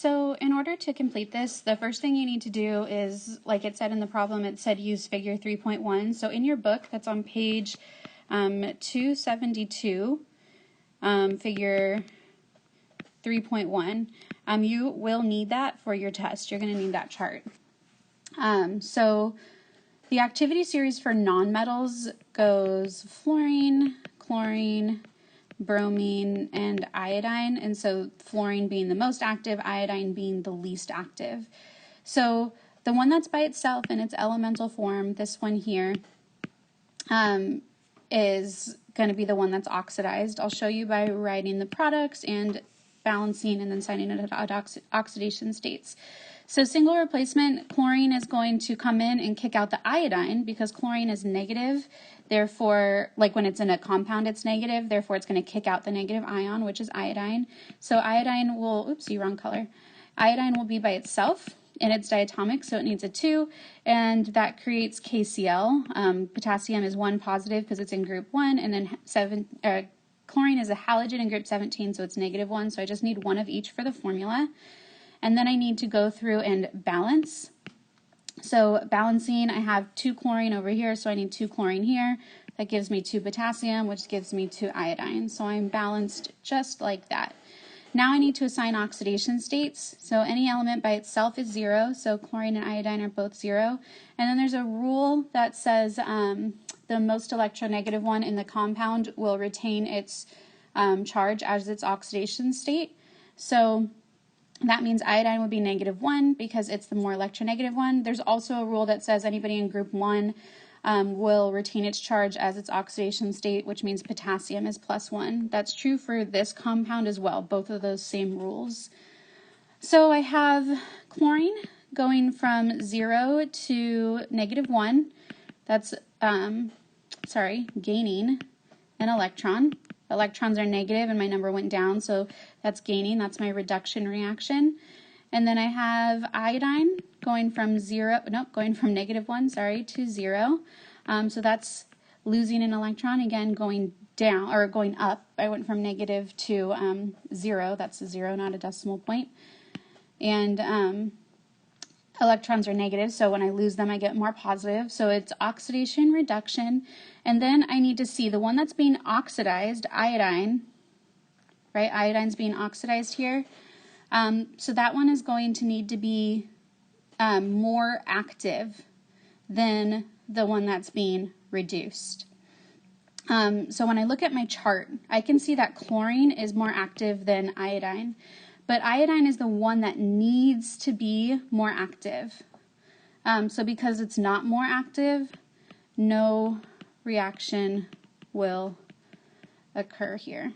So in order to complete this, the first thing you need to do is, like it said in the problem, it said use figure 3.1. So in your book, that's on page 272, figure 3.1, you will need that for your test. You're going to need that chart. So the activity series for nonmetals goes fluorine, chlorine, bromine, and iodine, and so fluorine being the most active, iodine being the least active. So the one that's by itself in its elemental form, this one here, is going to be the one that's oxidized. I'll show you by writing the products and balancing and then signing it at oxidation states. So single replacement, chlorine is going to come in and kick out the iodine because chlorine is negative. Therefore, like when it's in a compound, it's negative. Therefore, it's going to kick out the negative ion, which is iodine. So iodine will, oopsie, wrong color. Iodine will be by itself and it's diatomic, so it needs a 2, and that creates KCl. Potassium is 1 positive because it's in group 1, and then chlorine is a halogen in group 17, so it's -1, so I just need 1 of each for the formula. And then I need to go through and balance. So balancing, I have 2 chlorine over here, so I need 2 chlorine here. That gives me 2 potassium, which gives me 2 iodine. So I'm balanced just like that. Now I need to assign oxidation states. So any element by itself is 0, so chlorine and iodine are both 0. And then there's a rule that says the most electronegative one in the compound will retain its charge as its oxidation state. So that means iodine would be -1 because it's the more electronegative one. There's also a rule that says anybody in group 1 will retain its charge as its oxidation state, which means potassium is +1. That's true for this compound as well, both of those same rules. So I have chlorine going from 0 to -1. That's, gaining an electron. Electrons are negative and my number went down, so that's gaining. That's my reduction reaction. And then I have iodine going from -1, to 0. So that's losing an electron, again going down, or going up. I went from negative to 0. That's a 0, not a decimal point. And electrons are negative, so when I lose them, I get more positive. So it's oxidation, reduction. And then I need to see the one that's being oxidized, iodine, right? Iodine's being oxidized here. So that one is going to need to be more active than the one that's being reduced. So when I look at my chart, I can see that chlorine is more active than iodine, but iodine is the one that needs to be more active. So because it's not more active, no reaction will occur here.